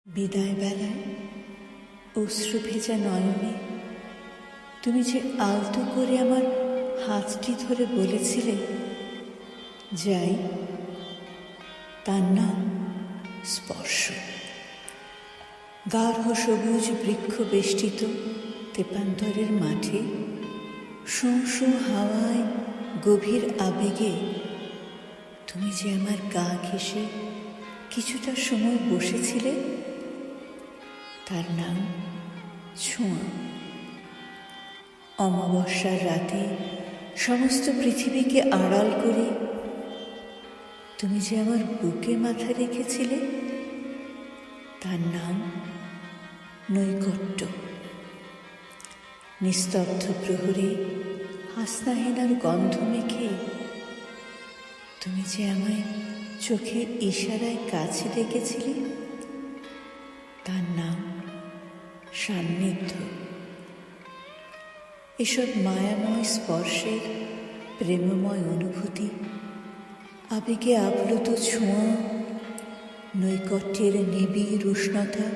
বিদায় বেলায় অশ্রু ভেজা নয়নে তুমি যে আলতো করে আমার হাতটি ধরে বলেছিলে, যাই, তার নাম স্পর্শ। গাঢ় সবুজ বৃক্ষ বেষ্টিত তেপান্তরের মাঠে শোঁ শোঁ হাওয়ায় গভীর আবেগে তুমি যে আমার গা ঘেঁষে কিছুটা সময় বসেছিলে, তার নাম ছোঁয়া। অমাবস্যার রাতে সমস্ত পৃথিবীকে আড়াল করে তুমি যে আমার বুকে মাথা রেখেছিলে, তার নাম নৈকট্য। নিস্তব্ধ প্রহরে হাসনাহেনার গন্ধ মেখে তুমি যে আমায় চোখের ইশারায় কাছে ডেকেছিলে, তার নাম সান্নিধ্য। এসব মায়াময় স্পর্শের প্রেমময় অনুভূতি, আবেগে আপ্লুত ছোঁয়া, নৈকট্যের নিবিড় উষ্ণতা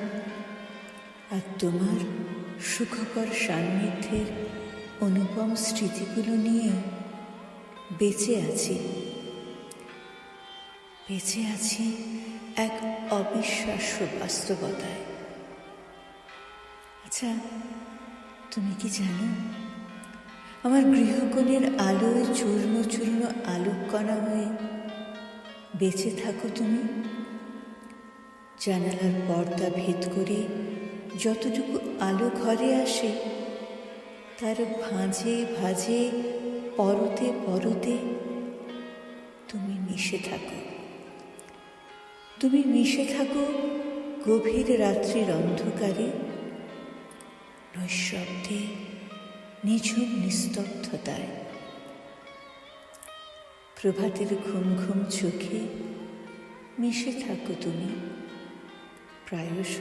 আর তোমার সুখকর সান্নিধ্যের অনুপম স্মৃতিগুলো নিয়ে বেঁচে আছি এক অবিশ্বাস্য বাস্তবতায়। আচ্ছা, তুমি কি জানো, আমার গৃহকোণের আলোয় চূর্ণ চূর্ণ আলোককণা হয়ে বেঁচে থাকো তুমি। জানালার পর্দা ভেদ করে যতটুকু আলো ঘরে আসে, তার ভাঁজে ভাঁজে পরতে পরতে তুমি মিশে থাকো। তুমি মিশে থাকো গভীর রাত্রির অন্ধকারে, নৈঃশব্দে, নিঝুম নিস্তব্ধতায়। প্রভাতের ঘুম ঘুম চোখে মিশে থাকো তুমি, প্রায়শ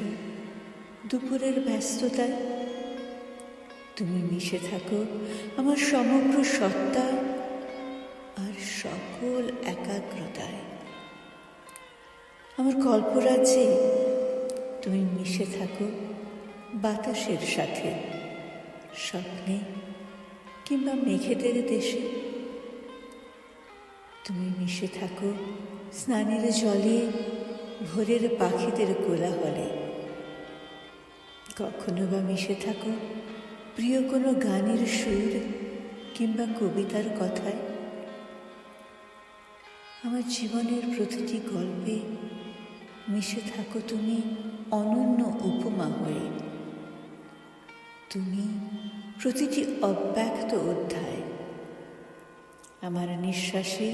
দুপুরের ব্যস্ততায়। তুমি মিশে থাকো আমার সমগ্র সত্তা আর সকল একাগ্রতায়। আমার কল্পরাজ্যে তুমি মিশে থাকো বাতাসের সাথে, স্বপ্নে কিংবা মেঘেদের দেশে। তুমি মিশে থাকো স্নানের জলে, ভোরের পাখিদের কোলাহলে। কখনো বা মিশে থাকো প্রিয় কোনো গানের সুর কিংবা কবিতার কথায়। আমার জীবনের প্রতিটি গল্পে মিশে থাকো তুমি অনন্য উপমা হয়ে। তুমি প্রতিটি অব্যক্ত অধ্যায়। আমার নিঃশ্বাসে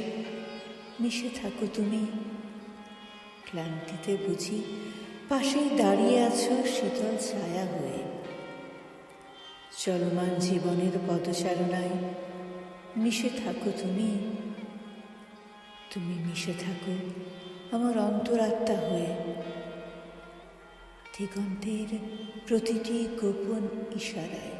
মিশে থাকো তুমি। ক্লান্তিতে বুঝি পাশেই দাঁড়িয়ে আছো শীতল ছায়া হয়ে। চলমান জীবনের পদচারণায় মিশে থাকো তুমি। তুমি মিশে থাকো আমার অন্তরাত্মা হয়ে। দিগন্তের প্রতিটি গোপন ইশারায়।